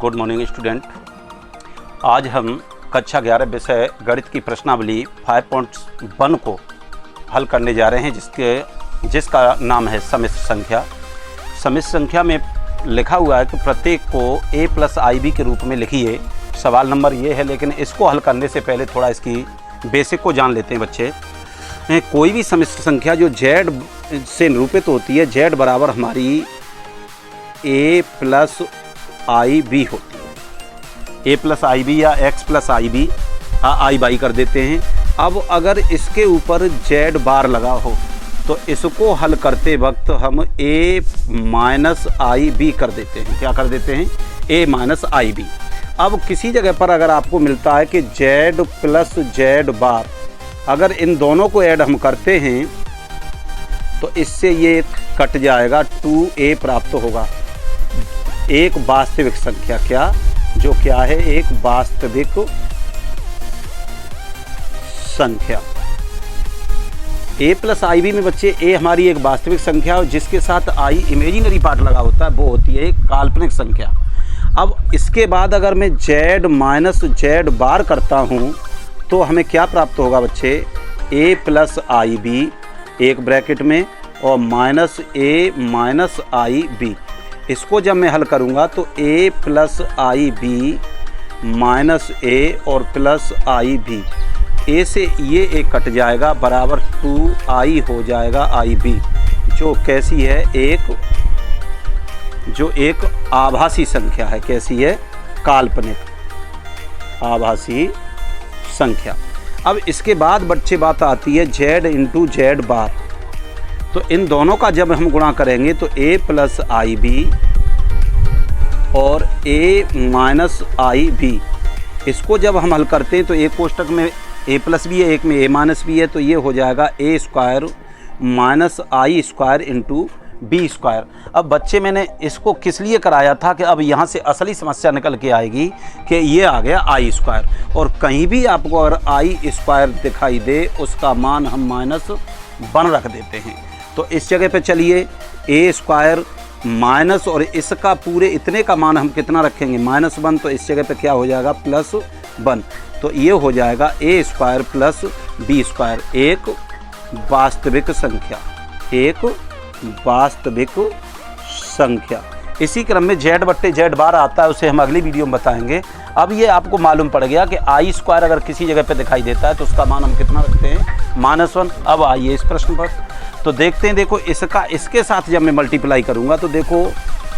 Good morning student. आज हम कक्षा 11 विषय गणित की प्रश्नावली 5.1 को हल करने जा रहे हैं, जिसका नाम है सम्मिश्र संख्या। सम्मिश्र संख्या में लिखा हुआ है कि प्रत्येक को a प्लस IB के रूप में लिखिए। सवाल नंबर ये है, लेकिन इसको हल करने से पहले थोड़ा इसकी बेसिक को जान लेते हैं बच्चे। कोई भी सम्मिश्र संख्या जो z से निरूपित होती है, z बराबर हमारी a प्लस IB होती है। a प्लस IB या x plus IB I by कर देते हैं। अब अगर इसके ऊपर z बार लगा हो तो इसको हल करते वक्त हम a माइनस IB कर देते हैं। क्या कर देते हैं? a minus IB। अब किसी जगह पर अगर आपको मिलता है कि z प्लस z बार, अगर इन दोनों को ऐड हम करते हैं तो इससे ये कट जाएगा, 2a प्राप्त होगा। एक वास्तविक संख्या, क्या है? एक वास्तविक संख्या। a प्लस IB में बच्चे a हमारी एक वास्तविक संख्या और जिसके साथ i इमेजिनरी पार्ट लगा होता है, वो होती है एक काल्पनिक संख्या। अब इसके बाद अगर मैं z माइनस z बार करता हूँ तो हमें क्या प्राप्त होगा बच्चे? a प्लस IB एक ब्रैकेट में और माइनस a माइनस IB। इसको जब मैं हल करूँगा तो a plus IB minus a और प्लस IB, a से ये एक कट जाएगा, बराबर 2i हो जाएगा IB, जो कैसी है? एक आभासी संख्या है। कैसी है? काल्पनिक आभासी संख्या। अब इसके बाद बच्चे बात आती है z इंटू z बार। तो इन दोनों का जब हम गुणा करेंगे तो a प्लस IB और a माइनस IB, इसको जब हम हल करते हैं तो एक कोष्टक में a प्लस भी है, एक में a माइनस भी है, तो ये हो जाएगा a square minus I square into B square. अब बच्चे मैंने इसको किस लिए कराया था कि अब यहाँ से असली समस्या निकल के आएगी कि ये आ गया I स्क्वायर, और कहीं भी आपको अगर I स्क्वायर दिखाई दे उसका मान हम -1 रख देते हैं। तो इस जगह पे चलिए a स्क्वायर माइनस, और इसका पूरे इतने का मान हम कितना रखेंगे? -1। तो इस जगह पे क्या हो जाएगा? +1। तो ये हो जाएगा a square plus b square, एक वास्तविक संख्या, एक वास्तविक संख्या। इसी क्रम में z बट्टे z बार आता है, उसे हम अगली वीडियो में बताएंगे। अब ये आपको मालूम पड़ गया कि I स्क्वायर अगर किसी जगह पे दिखाई देता है तो उसका मान हम कितना रखते हैं? -1। अब आइए इस प्रश्न पर तो देखते हैं। देखो इसके साथ जब मैं मल्टीप्लाई करूँगा तो देखो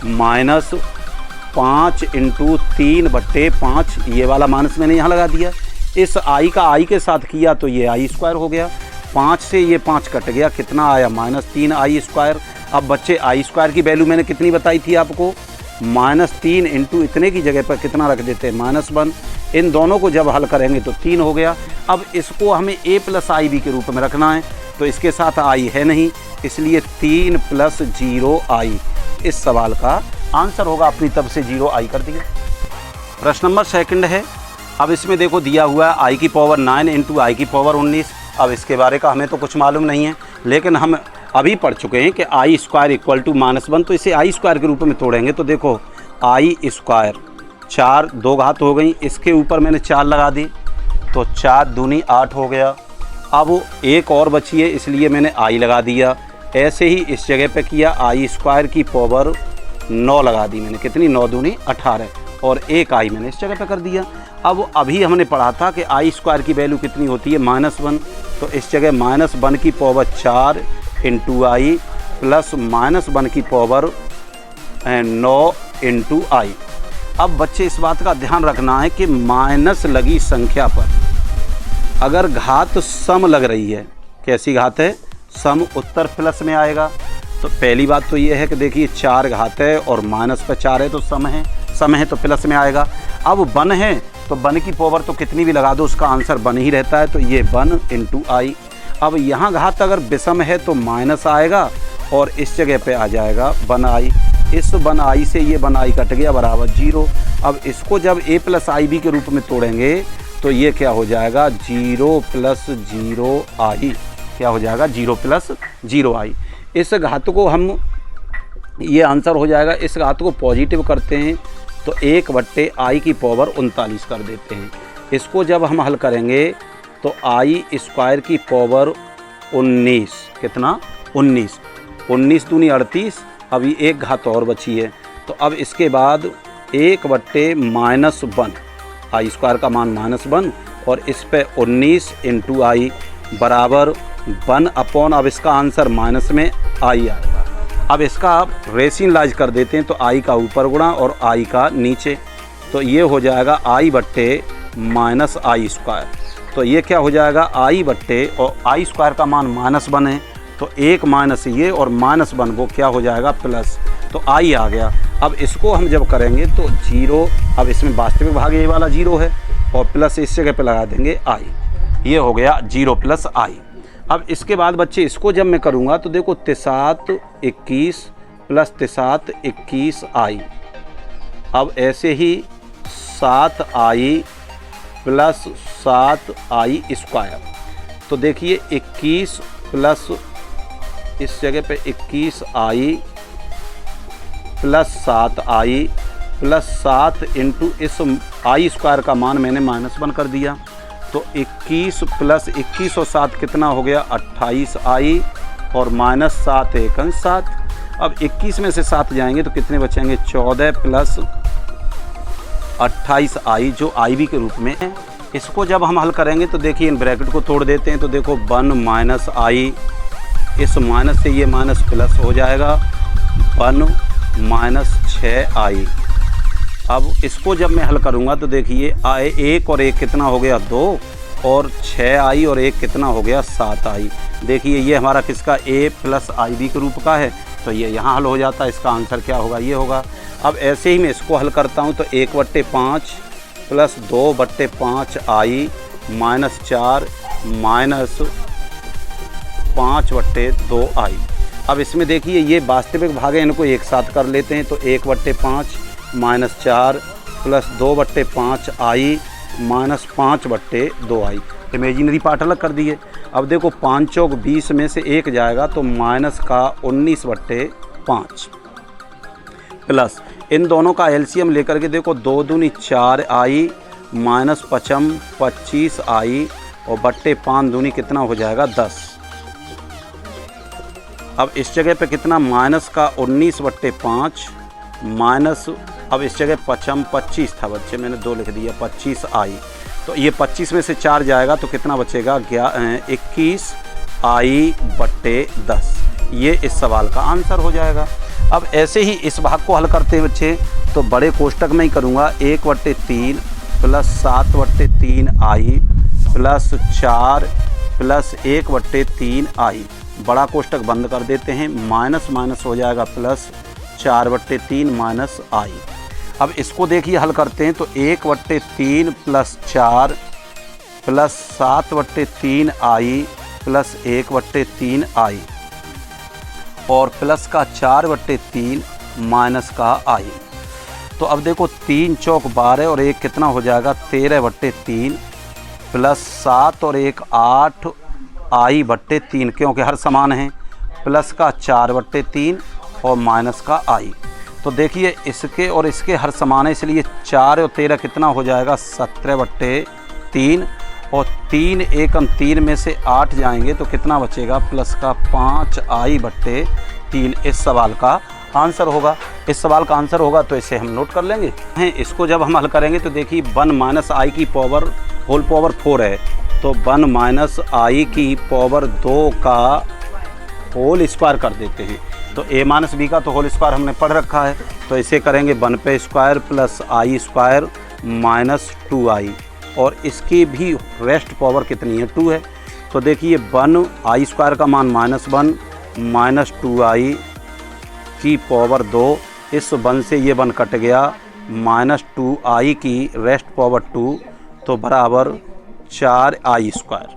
-5 इंटू 3 बट्टे 5, ये वाला माइनस मैंने यहाँ लगा दिया। इस I का I के साथ किया तो ये I स्क्वायर हो गया। 5 से ये 5 कट गया, कितना आया? -3I square. अब बच्चे I स्क्वायर की वैल्यू मैंने कितनी बताई थी आपको? -3 इंटू इतने की जगह पर कितना रख देते हैं? -1। इन दोनों को जब हल करेंगे तो 3 हो गया। अब इसको हमें a प्लस IB के रूप में रखना है, तो इसके साथ I है नहीं, इसलिए 3 + 0i इस सवाल का आंसर होगा। अपनी तरफ से 0i कर दिया। प्रश्न नंबर 2 है। अब इसमें देखो दिया हुआ है i की पावर 9 इंटू i की पावर 19। अब इसके बारे का हमें तो कुछ मालूम नहीं है, लेकिन हम अभी पढ़ चुके हैं कि I स्क्वायर इक्वल टू -1। तो इसे I स्क्वायर के रूप में तोड़ेंगे तो देखो I स्क्वायर 4 2 घात हो गई, इसके ऊपर मैंने 4 लगा दी तो 4 दूनी 8 हो गया। अब एक और बची है, इसलिए मैंने I लगा दिया। ऐसे ही इस जगह पे किया, I स्क्वायर की पावर 9 लगा दी मैंने, कितनी? 9 दूनी 18, और एक I मैंने इस जगह पे कर दिया। अब अभी हमने पढ़ा था कि I स्क्वायर की वैल्यू कितनी होती है? -1। तो इस जगह -1 की पावर 4 इंटू I प्लस -1 की पावर 9 इंटू I। अब बच्चे इस बात का ध्यान रखना है कि माइनस लगी संख्या पर अगर घात सम लग रही है, कैसी घात है? सम, उत्तर प्लस में आएगा। तो पहली बात तो ये है कि देखिए 4 घात है और माइनस पर 4 है तो सम है तो प्लस में आएगा। अब 1 है तो 1 की पावर तो कितनी भी लगा दो उसका आंसर 1 ही रहता है, तो ये 1 इंटू I। अब यहाँ घात अगर विषम है तो माइनस आएगा और इस जगह पे आ जाएगा 1i। इस 1i से ये 1i कट गया, बराबर 0। अब इसको जब a प्लस IB के रूप में तोड़ेंगे तो ये क्या हो जाएगा? 0 + 0i। क्या हो जाएगा? 0 + 0i। इस घात को हम, ये आंसर हो जाएगा। इस घात को पॉजिटिव करते हैं तो 1/i की पावर 39 कर देते हैं। इसको जब हम हल करेंगे तो आई स्क्वायर की पावर 19, कितना 19, 19 दूनी 38, अभी एक घात और बची है। तो अब इसके बाद 1/-1 आई स्क्वायर का मान -1 और इस पे 19 × आई बराबर 1/, अब इसका आंसर माइनस में आई आएगा। अब इसका आप रेशनलाइज कर देते हैं तो आई का ऊपर गुणा और आई का नीचे, तो ये हो जाएगा i/-i स्क्वायर। तो ये क्या हो जाएगा i/, और आई स्क्वायर का मान -1 है तो 1 माइनस ये और -1 वो क्या हो जाएगा प्लस, तो आई आ गया। अब इसको हम जब करेंगे तो 0, अब इसमें वास्तविक भाग ये वाला 0 है और प्लस इस जगह पे लगा देंगे आई, ये हो गया 0 + i। अब इसके बाद बच्चे इसको जब मैं करूँगा तो देखो 3 21 + 3 21 आई, अब ऐसे ही 7i + 7i स्क्वायर, तो देखिए 21 प्लस इस जगह पे 21i + 7i + 7 × इस आई स्क्वायर का मान मैंने -1 कर दिया, तो 21 + 21 और 7 कितना हो गया 28i और -7 × 7। अब 21 में से 7 जाएंगे तो कितने बचेंगे 14 + 28i जो i के रूप में है। इसको जब हम हल करेंगे तो देखिए इन ब्रैकेट को तोड़ देते हैं तो देखो 1 - i, इस माइनस से ये माइनस प्लस हो जाएगा 1 - 6i। अब इसको जब मैं हल करूँगा तो देखिए 1 और 1 कितना हो गया 2 और 6i और 1 कितना हो गया 7i। देखिए ये हमारा किसका a + ib के रूप का है, तो ये यहाँ हल हो जाता है, इसका आंसर क्या होगा ये होगा। अब ऐसे ही मैं इसको हल करता हूँ तो 1/5 + 2/5i -4 -5/2i। अब इसमें देखिए ये वास्तविक भाग है, इनको एक साथ कर लेते हैं तो 1/5 -4 + 2/5i -5/2i, इमेजिनरी पार्ट अलग कर दिए। अब देखो 5 चौक 20 में से 1 जाएगा तो -19/5 प्लस इन दोनों का एलसीएम लेकर के देखो 2 दूनी 4i -5 25i और बट्टे 5 दूनी कितना हो जाएगा 10। अब इस जगह पे कितना -19/5 माइनस, अब इस जगह 25 था बच्चे, मैंने 2 लिख दिया 25i, तो ये 25 में से 4 जाएगा तो कितना बचेगा 21i/10। ये इस सवाल का आंसर हो जाएगा। अब ऐसे ही इस भाग को हल करते हैं बच्चे तो बड़े कोष्टक में ही करूँगा 1/3 + 7/3i + 4 + 1/3i, बड़ा कोष्टक बंद कर देते हैं, माइनस माइनस हो जाएगा प्लस 4/3 - i। अब इसको देखिए हल करते हैं तो 1/3 + 4 + 7/3i + 1/3i और प्लस का 4/3 माइनस का i। तो अब देखो 3 चौक 12 और 1 कितना हो जाएगा 13/3 प्लस 7 और 1 8i/3, क्योंकि हर समान है, प्लस का 4/3 और माइनस का i। तो देखिए इसके और इसके हर समान है, इसलिए 4 और 13 कितना हो जाएगा 17/3 और 3 1 3 में से 8 जाएंगे तो कितना बचेगा प्लस का 5i/3। इस सवाल का आंसर होगा। इस सवाल का आंसर होगा तो इसे हम नोट कर लेंगे। इसको जब हम हल करेंगे तो देखिए 1 - i की पावर होल पावर 4 है, तो 1 - i की पावर 2 का होल स्क्वायर कर देते हैं। तो a - b का तो होल स्क्वायर हमने पढ़ रखा है, तो इसे करेंगे 1 पे square plus i square -2i और इसकी भी रेस्ट पावर कितनी है 2 है। तो देखिए 1 i स्क्वायर का मान -1 -2i की पावर 2, इस 1 से ये 1 कट गया, -2i की रेस्ट पावर 2 तो बराबर 4i स्क्वायर,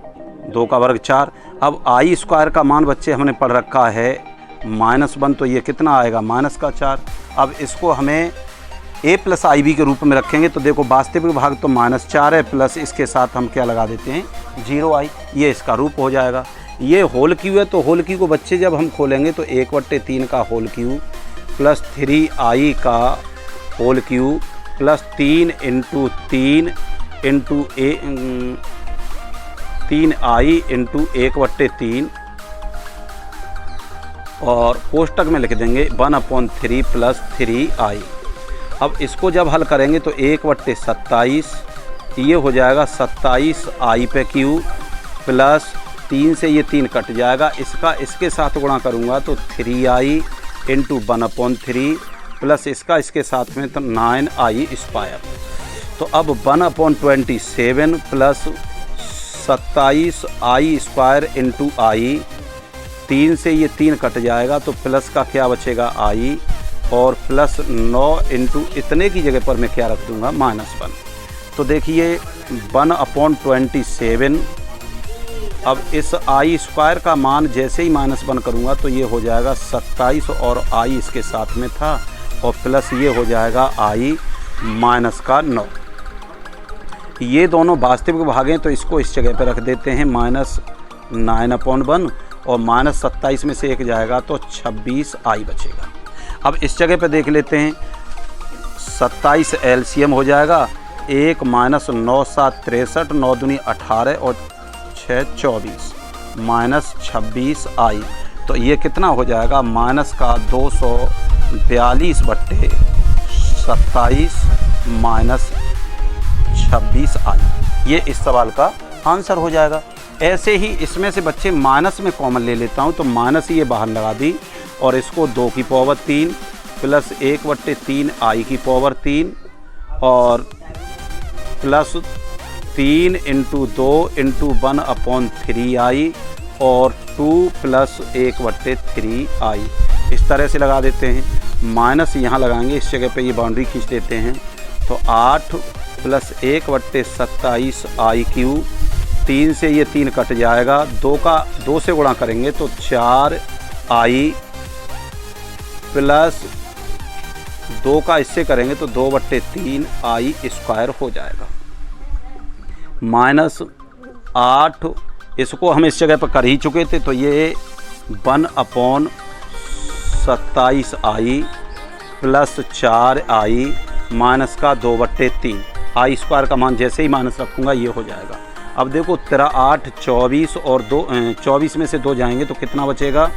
2 का वर्ग 4। अब i स्क्वायर का मान बच्चे हमने पढ़ रखा है -1, तो ये कितना आएगा माइनस का 4। अब इसको हमें a + ib के रूप में रखेंगे तो देखो वास्तविक भाग तो -4 है, प्लस इसके साथ हम क्या लगा देते हैं 0i, ये इसका रूप हो जाएगा। ये होल क्यू है तो होल क्यू को बच्चे जब हम खोलेंगे तो 1/3 का होल क्यू प्लस 3i का whole Q plus 3 into 3 into 3i into 1/3 और कोष्टक में लिख देंगे 1/3 प्लस 3i। अब इसको जब हल करेंगे तो 1/27 ये हो जाएगा 27i पे क्यू प्लस 3 से ये 3 कट जाएगा, इसका इसके साथ गुणा करूँगा तो 3i इंटू 1/3 प्लस इसका इसके साथ में तो 9i स्क्वायर। तो अब 1/27 plus 27i square into i, 3 से ये 3 कट जाएगा तो प्लस का क्या बचेगा i और प्लस 9 इंटू इतने की जगह पर मैं क्या रख दूँगा -1। तो देखिए 1/27, अब इस i स्क्वायर का मान जैसे ही -1 करूँगा तो ये हो जाएगा 27 और i इसके साथ में था और प्लस ये हो जाएगा i माइनस का 9। ये दोनों वास्तविक भाग हैं तो इसको इस जगह पे रख देते हैं -9/1 और -27 में से 1 जाएगा तो 26i बचेगा। अब इस जगह पे देख लेते हैं 27 एलसीएम हो जाएगा 1 - 9 7 63 9 दूनी 18 और 6 24 -26i। तो ये कितना हो जाएगा माइनस का 242/27 -26i। ये इस सवाल का आंसर हो जाएगा। ऐसे ही इसमें से बच्चे माइनस में कॉमन ले लेता हूँ तो माइनस ये बाहर लगा दी और इसको 2 की पावर 3 प्लस 1/3 की पावर 3 और प्लस 3 इंटू 2 इंटू 1/3i और 2 प्लस 1/3i इस तरह से लगा देते हैं। माइनस यहाँ लगाएंगे, इस जगह पे ये बाउंड्री खींच देते हैं तो 8 प्लस 1/27i क्यू, 3 से ये 3 कट जाएगा, 2 से गुणा करेंगे तो 4i प्लस 2 का इससे करेंगे तो 2/3i स्क्वायर हो जाएगा। -8 इसको हम इस जगह पर कर ही चुके थे तो ये 1/27i प्लस 4i माइनस का 2/3 i स्क्वायर का मान जैसे ही माइनस रखूँगा ये हो जाएगा। अब देखो तेरा 8 24 और 24 में से 2 जाएंगे तो कितना बचेगा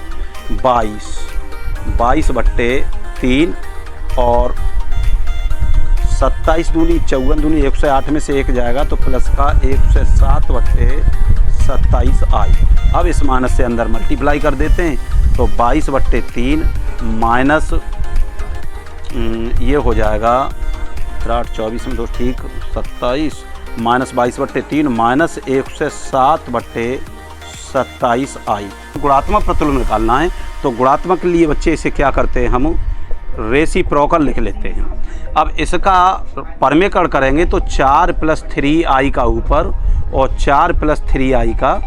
22/3 और 27 दूनी 54 दूनी 108 में से 1 जाएगा तो प्लस का 107/27i। अब इस माइनस से अंदर मल्टीप्लाई कर देते हैं तो 22/3 माइनस ये हो जाएगा 8 24 में 2 ठीक 27 माइनस 22/3 माइनस 107/27i। गुणात्मक प्रतिलोम निकालना है तो गुणात्मक के लिए बच्चे इसे क्या करते हैं हम रेसिप्रोकल लिख लेते हैं। अब इसका परमेकरण करेंगे तो 4 + 3i का ऊपर और 4 + 3i का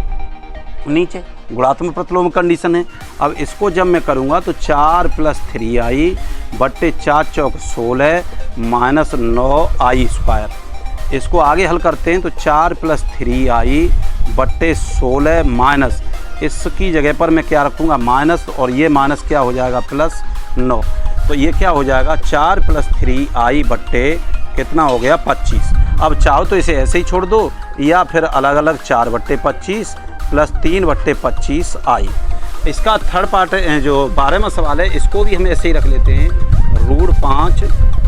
नीचे, गुणात्मक प्रतिलोम कंडीशन है। अब इसको जब मैं करूँगा तो 4 + 3i बट्टे 4 चौक 16 माइनस 9i स्क्वायर। इसको आगे हल करते हैं तो 4 + 3i बट्टे 16 माइनस इसकी जगह पर मैं क्या रखूँगा माइनस और ये माइनस क्या हो जाएगा +9। तो ये क्या हो जाएगा 4 + 3i बट्टे कितना हो गया 25। अब चाहो तो इसे ऐसे ही छोड़ दो या फिर अलग अलग 4/25 प्लस 3/25i। इसका थर्ड पार्ट जो 12वां सवाल है इसको भी हम ऐसे ही रख लेते हैं √5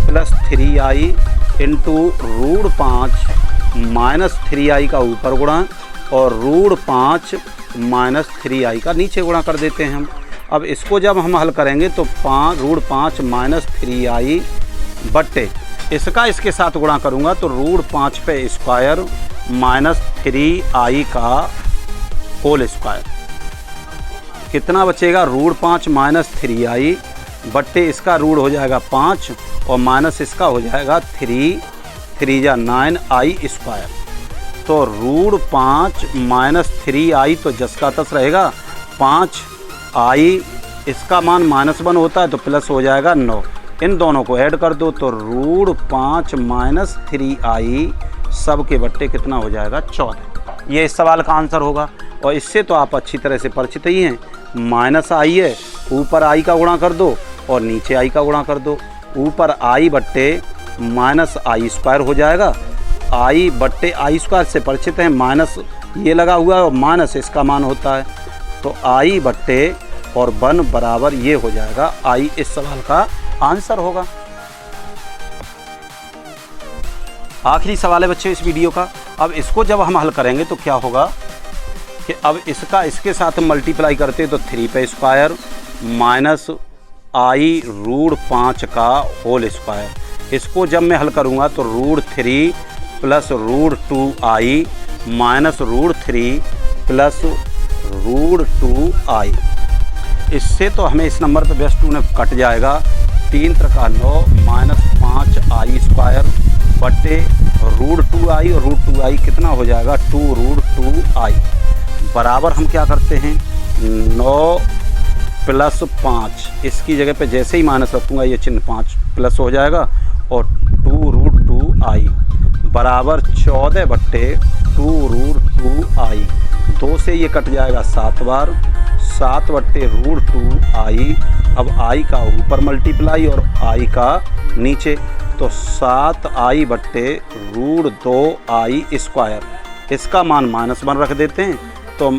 + 3i इंटू √5 माइनस 3i का ऊपर गुणा और √5 माइनस 3i का नीचे गुणा कर देते हैं हम। अब इसको जब हम हल करेंगे तो √5 माइनस 3i बट्टे इसका इसके साथ गुणा करूँगा तो √5 पे स्क्वायर माइनस 3i का होल स्क्वायर कितना बचेगा √5 माइनस 3i बट्टे इसका रूट हो जाएगा 5 और माइनस इसका हो जाएगा 3 जा 9i स्क्वायर। तो √5 माइनस 3i तो जस का तस रहेगा 5i, इसका मान -1 होता है तो प्लस हो जाएगा 9। इन दोनों को ऐड कर दो तो √5 माइनस 3i सब के बट्टे कितना हो जाएगा 14। ये इस सवाल का आंसर होगा। और इससे तो आप अच्छी तरह से परिचित ही हैं, -i है, ऊपर i का गुणा कर दो और नीचे i का गुणा कर दो। ऊपर i बट्टे माइनस आई स्क्वायर हो जाएगा। आई बट्टे आई स्क्वायर से परिचित हैं, माइनस ये लगा हुआ है और माइनस इसका मान होता है, तो आई बट्टे और 1 बराबर ये हो जाएगा आई इस सवाल का आंसर होगा। आखिरी सवाल है बच्चे इस वीडियो का। अब इसको जब हम हल करेंगे तो क्या होगा कि अब इसका इसके साथ मल्टीप्लाई करते तो 3 पे स्क्वायर माइनस आई रूट 5 का होल स्क्वायर। इसको जब मैं हल करूँगा तो रूट 3 प्लस रूट 2 आई माइनस रूट 3 प्लस रूट 2 आई। इससे तो हमें इस नंबर पे बेस 2 ने कट जाएगा। 3 त्रिका 9 माइनस 5 आई स्क्वायर बटे रूट 2 आई और रूट 2 आई कितना हो जाएगा 2 रूट 2 आई बराबर हम क्या करते हैं 9 प्लस 5, इसकी जगह पे जैसे ही माइनस रखूँगा ये चिन्ह 5 प्लस हो जाएगा और 2 रूट 2 आई बराबर 14 बट्टे 2 रूट 2 आई। 2 से ये कट जाएगा 7 बार, 7 बट्टे रूट 2 आई। अब आई का ऊपर मल्टीप्लाई और आई का नीचे, तो 7 आई बट्टे रूट 2 आई स्क्वायर। इसका मान माइनस 1 रख देते हैं तो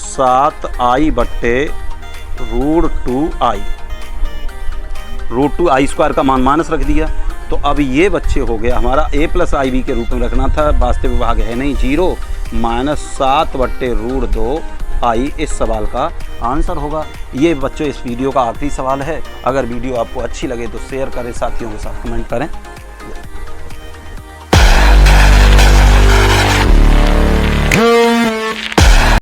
7 आई बट्टे रूट 2 आई, रूट 2 आई स्क्वायर का मान माइनस रख दिया। तो अब ये बच्चे हो गया हमारा a प्लस आई बी के रूप में रखना था, वास्तविक भाग है नहीं 0, माइनस 7 बट्टे रूट 2 आई इस सवाल का आंसर होगा। ये बच्चों इस वीडियो का आखिरी सवाल है। अगर वीडियो आपको अच्छी लगे तो शेयर करें, साथियों के साथ कमेंट करें।